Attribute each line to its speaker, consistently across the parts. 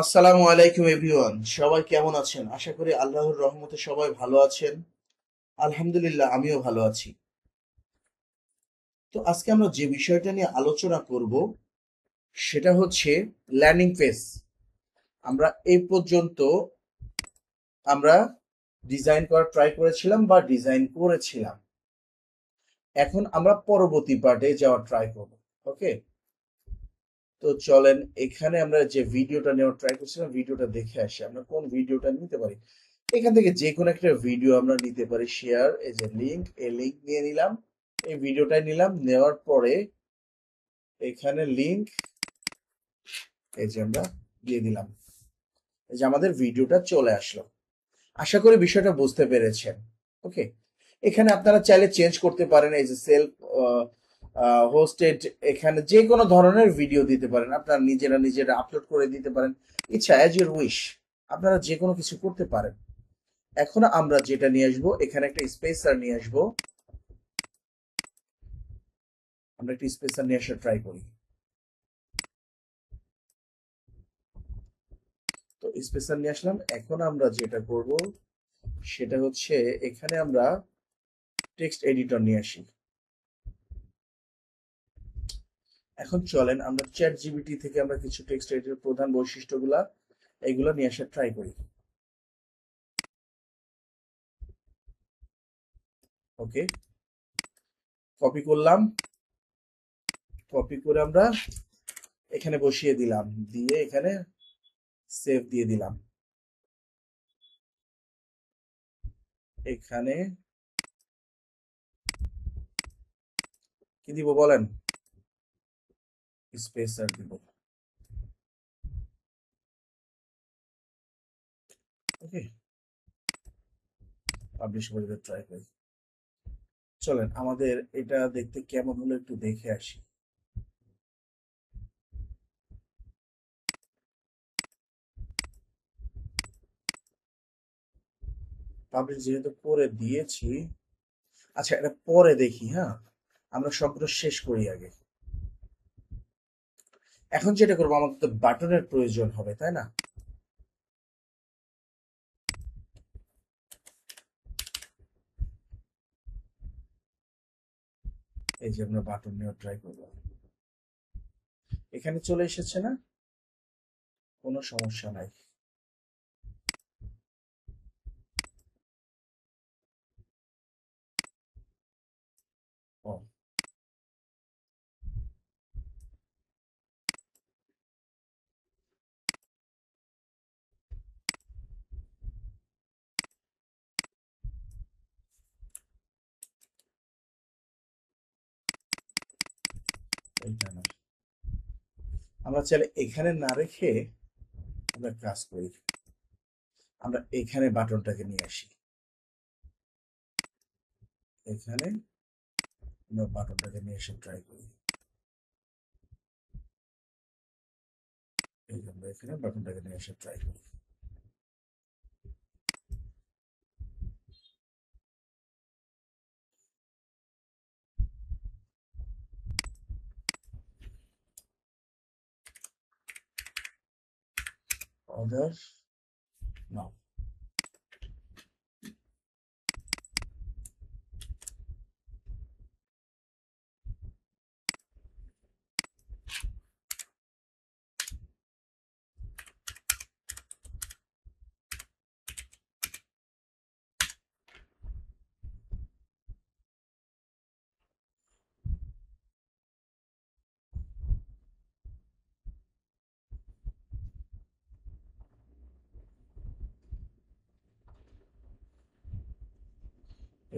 Speaker 1: আসসালামু আলাইকুম এভরিওয়ান, সবাই কেমন আছেন? আশা করি আল্লাহর রহমতে সবাই ভালো আছেন। আলহামদুলিল্লাহ, আমিও ভালো আছি। তো আজকে আমরা যে বিষয়টা নিয়ে আলোচনা করব সেটা হচ্ছে ল্যান্ডিং পেজ। আমরা এই পর্যন্ত আমরা ডিজাইন করার ট্রাই করেছিলাম বা ডিজাইন করেছিলাম। এখন আমরা পরবর্তী পার্টে যাওয়ার ট্রাই করব। ওকে, তো চলেন এখানে আমরা যে ভিডিওটা নেওয়ার ট্রাই করছিলাম ভিডিওটা দেখে আসি আমরা কোন ভিডিওটা নিতে পারি। এখান থেকে যে কোনো একটা ভিডিও আমরা নিতে পারি। শেয়ার, এই যে লিংক, এই লিংক নিয়ে নিলাম, এই ভিডিওটা নিলাম, নেওয়ার পরে এখানে লিংক এই যে আমরা দিয়ে দিলাম। এই যে আমাদের ভিডিওটা চলে আসলো। আশা করি বিষয়টা বুঝতে পেরেছেন। ওকে, এখানে আপনারা চাইলে চেঞ্জ করতে পারেন। এই যে সেলফ হোস্টেড, এখানে যে কোনো ধরনের ভিডিও দিতে পারেন, আপনারা নিজেরা নিজেরা আপলোড করে দিতে পারেন। ইচ্ছা অ্যাজ ইউর উইশ, আপনারা যে কোনো কিছু করতে পারেন। এখন আমরা যেটা নিয়ে আসবো, এখানে একটা স্পেসার নিয়ে আসবো। আমরা একটা স্পেসার নিয়ে আসা ট্রাই করি। তো স্পেসার নিয়ে আসলাম। এখন আমরা যেটা করব সেটা হচ্ছে এখানে আমরা টেক্সট এডিটর নিয়ে আসি। এখন চলেন আমরা চ্যাট জিপিটি থেকে আমরা কিছু টেক্সট এডিটর প্রধান বৈশিষ্ট্যগুলা এগুলো নিয়ে আসা ট্রাই করি। ওকে, কপি করলাম, কপি করে আমরা এখানে বসিয়ে দিলাম, দিয়ে এখানে সেভ দিয়ে দিলাম। এখানে কি দিব বলেন? স্পেসার দিব। ওকে, পাবলিশ করে ট্রাই করি। চলেন আমাদের এটা দেখতে কেমন হলো একটু দেখে আসি। পাবলিশ যেহেতু করে দিয়েছি, আচ্ছা এটা পরে দেখি। হ্যাঁ, আমরা সবগুলো শেষ করি আগে। এখন যেটা করবো, আমাদের তো বাটনের প্রয়োজন হবে, তাই না? এই যে আমরা বাটন নিয়ে ট্রাই করবো। এখানে চলে এসেছে না? কোনো সমস্যা নাই। ও, এইটা না, আমরা চাইলে এখানে না রেখে আমরা কাজ করি। আমরা এখানে বাটনটাকে নিয়ে আসি। এখানে আমরা বাটনটাকে নিয়ে এসে ট্রাই করি। এই যে আমরা এখানে বাটনটাকে নিয়ে এসে ট্রাই করি। অর্ডার নাও।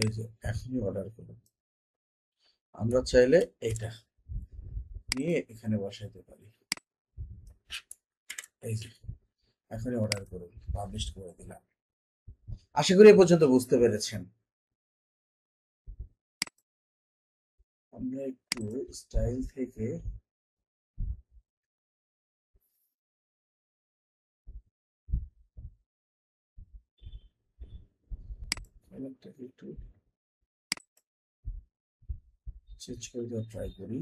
Speaker 1: এই যে এখনই অর্ডার করুন। আমরা চাইলে এটা নিয়ে এখানে বসাইতে পারি। এই যে এখনই অর্ডার করুন, পাবলিশ করে দিলাম। আশা করি এ পর্যন্ত বুঝতে পেরেছেন। আমরা একটু স্টাইল থেকে কালারটাকে একটু চেঞ্জ করে দেওয়ার ট্রাই করি।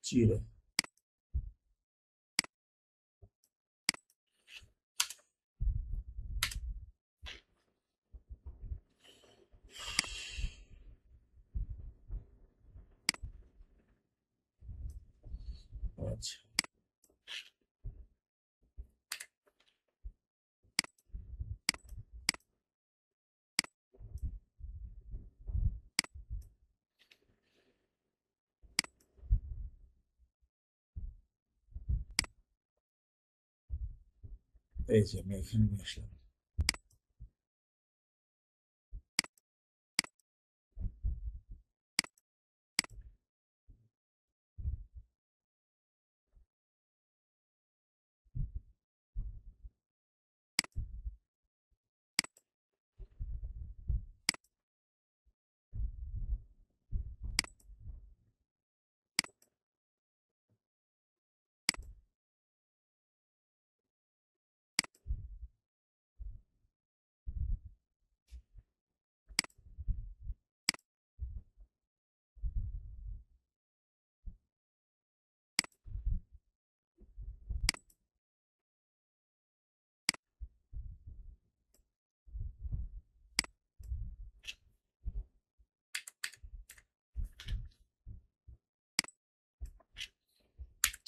Speaker 1: 0। আচ্ছা, এই যে আমি এখানে নিয়ে আসলাম।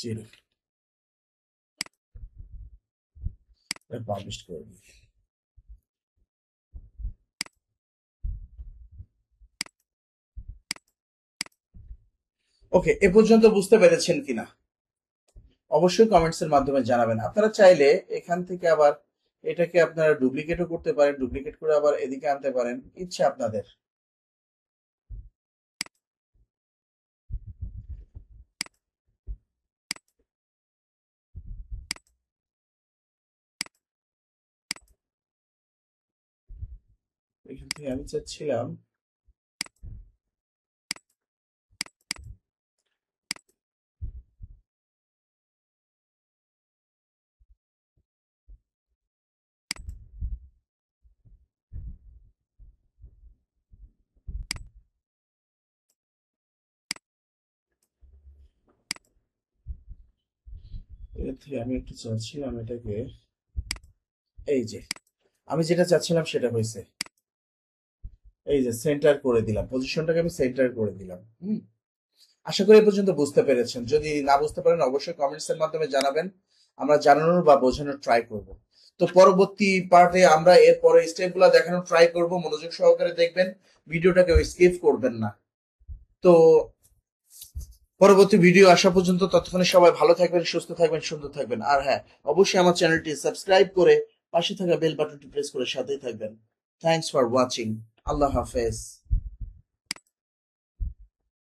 Speaker 1: জিরো, পাবলিশ করে দিই। ওকে, এ পর্যন্ত বুঝতে পেরেছেন কিনা অবশ্যই কমেন্টস এর মাধ্যমে জানাবেন। আপনারা চাইলে এখান থেকে আবার এটাকে আপনারা ডুপ্লিকেটও করতে পারেন, ডুপ্লিকেট করে আবার এদিকে আনতে পারেন, ইচ্ছা আপনাদের। এখান থেকে আমি চাচ্ছিলাম এর থেকে আমি একটু চাচ্ছিলাম এটাকে, এই যে আমি যেটা চাচ্ছিলাম সেটা হয়েছে। এই যে সেন্টার করে দিলাম, পজিশনটাকে আমি সেন্টার করে দিলাম। আশা করি এ পর্যন্ত বুঝতে পেরেছেন। যদি না বুঝতে পারেন অবশ্যই কমেন্টস এর মাধ্যমে জানাবেন, আমরা জানানোর বা বোঝানোর ট্রাই করব। তো পরবর্তী পার্টে আমরা এর পরে স্টেপগুলো দেখানোর ট্রাই করব। মনোযোগ সহকারে দেখবেন, ভিডিওটাকে স্কিপ করবেন না। তো পরবর্তী ভিডিও আসা পর্যন্ত ততক্ষণে সবাই ভালো থাকবেন, সুস্থ থাকবেন, সুন্দর থাকবেন। আর হ্যাঁ, অবশ্যই আমার চ্যানেলটি সাবস্ক্রাইব করে পাশে থাকা বেল বাটনটি প্রেস করে সাথেই থাকবেন। Thanks for watching. আল্লাহ হাফেজ।